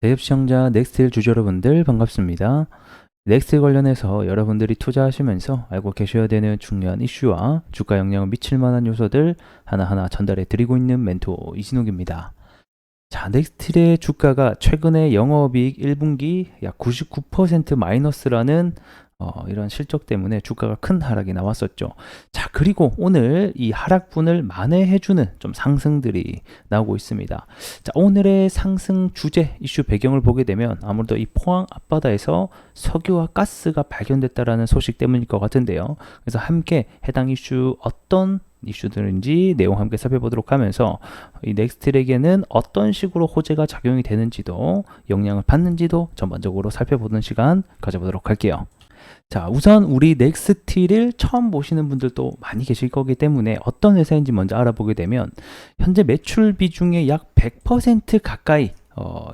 대입 시청자 넥스틸 주주 여러분들 반갑습니다. 넥스틸 관련해서 여러분들이 투자하시면서 알고 계셔야 되는 중요한 이슈와 주가 영향을 미칠 만한 요소들 하나하나 전달해 드리고 있는 멘토 이진욱입니다. 자, 넥스틸의 주가가 최근에 영업이익 1분기 약 99% 마이너스라는 이런 실적 때문에 주가가 큰 하락이 나왔었죠. 자, 그리고 오늘 이 하락분을 만회해주는 좀 상승들이 나오고 있습니다. 자, 오늘의 상승 주제 이슈 배경을 보게 되면 아무래도 이 포항 앞바다에서 석유와 가스가 발견됐다라는 소식 때문일 것 같은데요. 그래서 함께 해당 이슈 어떤 이슈들인지 내용 함께 살펴보도록 하면서 이 넥스트랙에는 어떤 식으로 호재가 작용이 되는지도 영향을 받는지도 전반적으로 살펴보는 시간 가져보도록 할게요. 자, 우선 우리 넥스틸을 처음 보시는 분들도 많이 계실 거기 때문에 어떤 회사인지 먼저 알아보게 되면 현재 매출 비중의 약 100% 가까이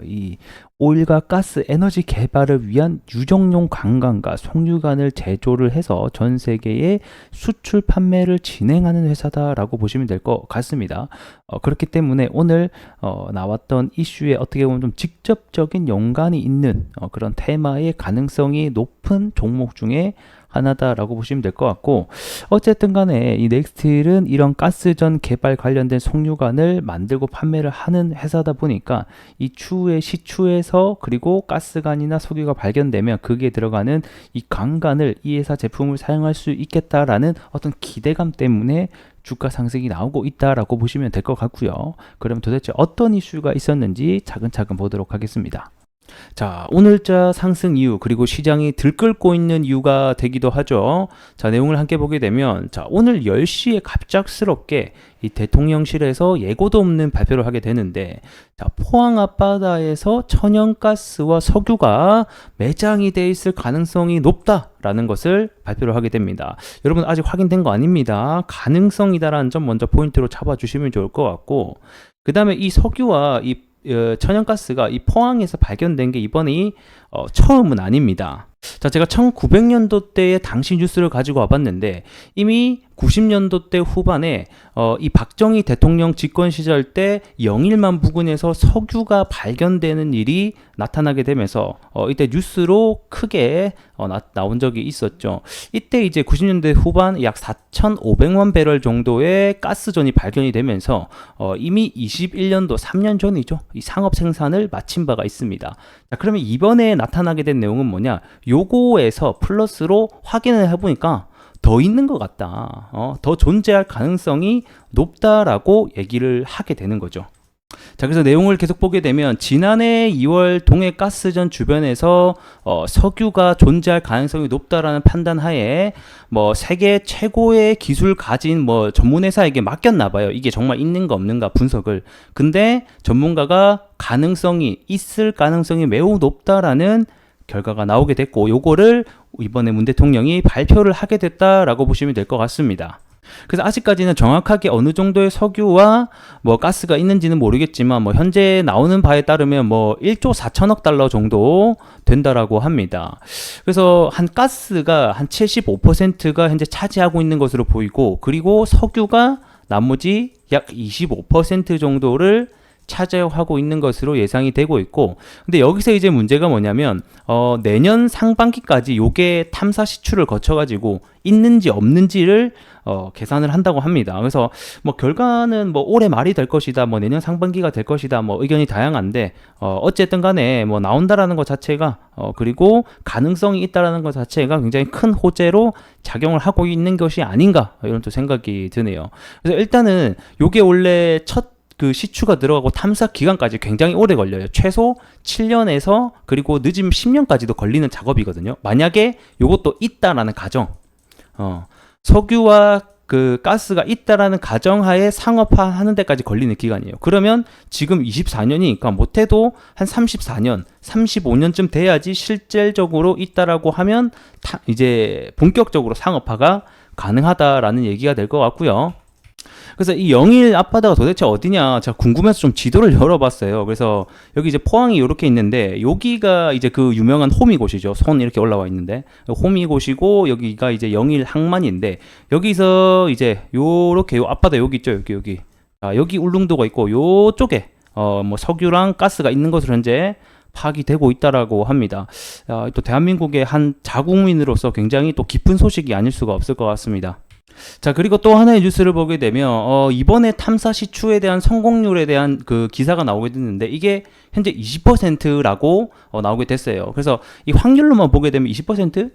이 오일과 가스 에너지 개발을 위한 유정용 관광과 송유관을 제조를 해서 전 세계에 수출 판매를 진행하는 회사다라고 보시면 될 것 같습니다. 그렇기 때문에 오늘 나왔던 이슈에 어떻게 보면 좀 직접적인 연관이 있는 그런 테마의 가능성이 높은 종목 중에 하나다라고 보시면 될 것 같고, 어쨌든 간에 이 넥스틸은 이런 가스전 개발 관련된 송유관을 만들고 판매를 하는 회사다 보니까 이 추후에 시추에서 그리고 가스관이나 석유가 발견되면 거기에 들어가는 이 관관을 이 회사 제품을 사용할 수 있겠다라는 어떤 기대감 때문에 주가 상승이 나오고 있다라고 보시면 될 것 같고요. 그럼 도대체 어떤 이슈가 있었는지 차근차근 보도록 하겠습니다. 자, 오늘자 상승 이유 그리고 시장이 들끓고 있는 이유가 되기도 하죠. 자, 내용을 함께 보게 되면 자, 오늘 10시에 갑작스럽게 이 대통령실에서 예고도 없는 발표를 하게 되는데 자, 포항 앞바다에서 천연가스와 석유가 매장이 돼 있을 가능성이 높다라는 것을 발표를 하게 됩니다. 여러분 아직 확인된 거 아닙니다. 가능성이다라는 점 먼저 포인트로 잡아주시면 좋을 것 같고, 그 다음에 이 석유와 이 천연가스가 이 포항에서 발견된 게 이번이 처음은 아닙니다. 자, 제가 1900년도대의 당시 뉴스를 가지고 와봤는데 이미 90년도대 후반에 이 박정희 대통령 집권 시절 때 영일만 부근에서 석유가 발견되는 일이 나타나게 되면서 이때 뉴스로 크게 나온 적이 있었죠. 이때 이제 90년대 후반 약 4,500만 배럴 정도의 가스전이 발견이 되면서 이미 21년도 3년 전이죠. 이 상업 생산을 마친 바가 있습니다. 자, 그러면 이번에 나타나게 된 내용은 뭐냐? 요거에서 플러스로 확인을 해보니까 더 있는 것 같다. 더 존재할 가능성이 높다라고 얘기를 하게 되는 거죠. 자, 그래서 내용을 계속 보게 되면 지난해 2월 동해가스전 주변에서 석유가 존재할 가능성이 높다라는 판단 하에 뭐 세계 최고의 기술 가진 뭐 전문회사에게 맡겼나 봐요. 이게 정말 있는가 없는가 분석을. 근데 전문가가 가능성이 있을 가능성이 매우 높다라는 결과가 나오게 됐고, 요거를 이번에 문 대통령이 발표를 하게 됐다라고 보시면 될 것 같습니다. 그래서 아직까지는 정확하게 어느 정도의 석유와 뭐 가스가 있는지는 모르겠지만 뭐 현재 나오는 바에 따르면 뭐 1조 4천억 달러 정도 된다라고 합니다. 그래서 한 가스가 한 75%가 현재 차지하고 있는 것으로 보이고, 그리고 석유가 나머지 약 25% 정도를 차지하고 있는 것으로 예상이 되고 있고, 근데 여기서 이제 문제가 뭐냐면 내년 상반기까지 요게 탐사 시추를 거쳐가지고 있는지 없는지를 계산을 한다고 합니다. 그래서 뭐 결과는 뭐 올해 말이 될 것이다, 뭐 내년 상반기가 될 것이다, 뭐 의견이 다양한데 어쨌든 간에 뭐 나온다라는 것 자체가 그리고 가능성이 있다라는 것 자체가 굉장히 큰 호재로 작용을 하고 있는 것이 아닌가, 이런 또 생각이 드네요. 그래서 일단은 요게 원래 첫 그 시추가 들어가고 탐사 기간까지 굉장히 오래 걸려요. 최소 7년에서 그리고 늦으면 10년까지도 걸리는 작업이거든요. 만약에 이것도 있다라는 가정, 석유와 그 가스가 있다라는 가정하에 상업화하는 데까지 걸리는 기간이에요. 그러면 지금 24년이니까 못해도 한 34년, 35년쯤 돼야지 실질적으로 있다라고 하면 이제 본격적으로 상업화가 가능하다라는 얘기가 될 것 같고요. 그래서 이 영일 앞바다가 도대체 어디냐 제가 궁금해서 좀 지도를 열어봤어요. 그래서 여기 이제 포항이 이렇게 있는데 여기가 이제 그 유명한 호미곶이죠. 손 이렇게 올라와 있는데 호미곶이고, 여기가 이제 영일 항만인데 여기서 이제 요렇게 요 앞바다 여기 있죠. 여기 여기 울릉도가 있고 요쪽에 뭐 석유랑 가스가 있는 것으로 현재 파악이 되고 있다라고 합니다. 또 대한민국의 한 자국민으로서 굉장히 또 기쁜 소식이 아닐 수가 없을 것 같습니다. 자, 그리고 또 하나의 뉴스를 보게 되면 이번에 탐사 시추에 대한 성공률에 대한 그 기사가 나오게 됐는데 이게 현재 20%라고 나오게 됐어요. 그래서 이 확률로만 보게 되면 20%?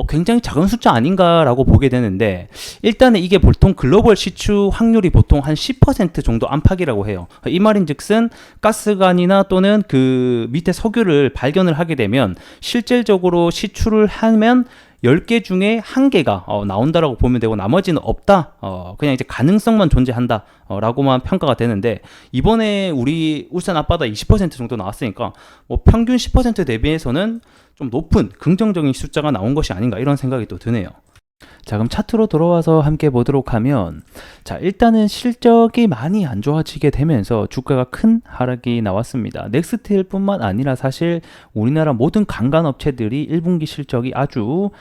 굉장히 작은 숫자 아닌가라고 보게 되는데, 일단은 이게 보통 글로벌 시추 확률이 보통 한 10% 정도 안팎이라고 해요. 이 말인즉슨 가스관이나 또는 그 밑에 석유를 발견을 하게 되면 실질적으로 시추를 하면 10개 중에 1개가 나온다라고 보면 되고 나머지는 없다. 그냥 이제 가능성만 존재한다. 라고만 평가가 되는데, 이번에 우리 울산 앞바다 20% 정도 나왔으니까 뭐 평균 10% 대비해서는 좀 높은 긍정적인 숫자가 나온 것이 아닌가 이런 생각이 또 드네요. 자, 그럼 차트로 돌아와서 함께 보도록 하면, 자, 일단은 실적이 많이 안 좋아지게 되면서 주가가 큰 하락이 나왔습니다. 넥스틸 뿐만 아니라 사실 우리나라 모든 관광업체들이 1분기 실적이 아주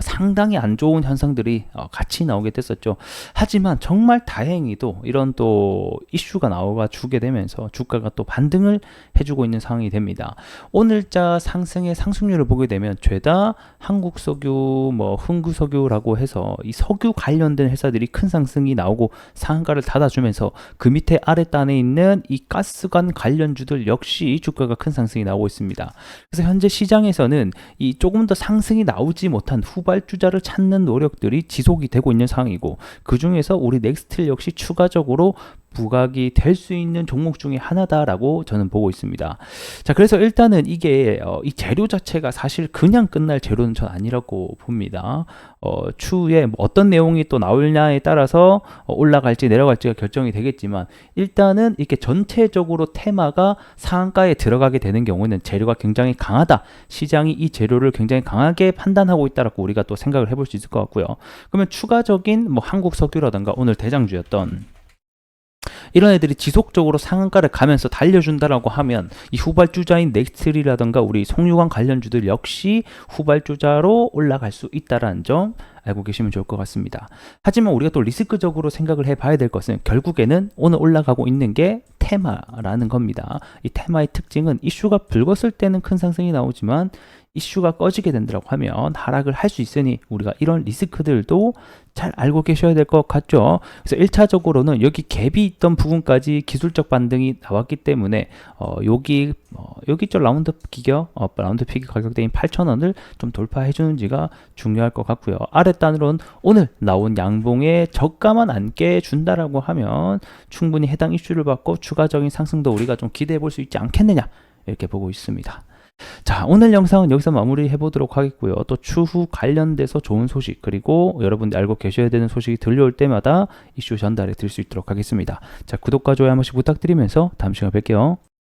상당히 안 좋은 현상들이 같이 나오게 됐었죠. 하지만 정말 다행히도 이런 또 이슈가 나와 주게 되면서 주가가 또 반등을 해주고 있는 상황이 됩니다. 오늘자 상승의 상승률을 보게 되면 죄다 한국석유, 뭐 흥구석유라고 해서 이 석유 관련된 회사들이 큰 상승이 나오고 상한가를 닫아주면서 그 밑에 아랫단에 있는 이 가스관 관련주들 역시 주가가 큰 상승이 나오고 있습니다. 그래서 현재 시장에서는 이 조금 더 상승이 나오지 못한 후발주자를 찾는 노력들이 지속이 되고 있는 상황이고, 그 중에서 우리 넥스틸 역시 추가적으로 부각이 될 수 있는 종목 중에 하나다라고 저는 보고 있습니다. 자, 그래서 일단은 이게 이 재료 자체가 사실 그냥 끝날 재료는 전 아니라고 봅니다. 추후에 뭐 어떤 내용이 또 나올냐에 따라서 올라갈지 내려갈지가 결정이 되겠지만, 일단은 이렇게 전체적으로 테마가 상한가에 들어가게 되는 경우는 재료가 굉장히 강하다, 시장이 이 재료를 굉장히 강하게 판단하고 있다라고 우리가 또 생각을 해볼 수 있을 것 같고요. 그러면 추가적인 뭐 한국석유라든가 오늘 대장주였던 이런 애들이 지속적으로 상한가를 가면서 달려준다라고 하면 이 후발주자인 넥스틸이라든가 우리 송유관 관련주들 역시 후발주자로 올라갈 수 있다는 점 알고 계시면 좋을 것 같습니다. 하지만 우리가 또 리스크적으로 생각을 해봐야 될 것은 결국에는 오늘 올라가고 있는 게 테마라는 겁니다. 이 테마의 특징은 이슈가 불었을 때는 큰 상승이 나오지만 이슈가 꺼지게 된다고 하면 하락을 할 수 있으니 우리가 이런 리스크들도 잘 알고 계셔야 될 것 같죠. 그래서 1차적으로는 여기 갭이 있던 부분까지 기술적 반등이 나왔기 때문에 여기 저 라운드 픽이 가격대인 8,000원을 좀 돌파해 주는지가 중요할 것 같고요. 아랫단으로는 오늘 나온 양봉에 저가만 안 깨준다라고 하면 충분히 해당 이슈를 받고 추가적인 상승도 우리가 좀 기대해 볼 수 있지 않겠느냐 이렇게 보고 있습니다. 자, 오늘 영상은 여기서 마무리 해보도록 하겠고요. 또 추후 관련돼서 좋은 소식, 그리고 여러분들 알고 계셔야 되는 소식이 들려올 때마다 이슈 전달해 드릴 수 있도록 하겠습니다. 자, 구독과 좋아요 한 번씩 부탁드리면서 다음 시간에 뵐게요.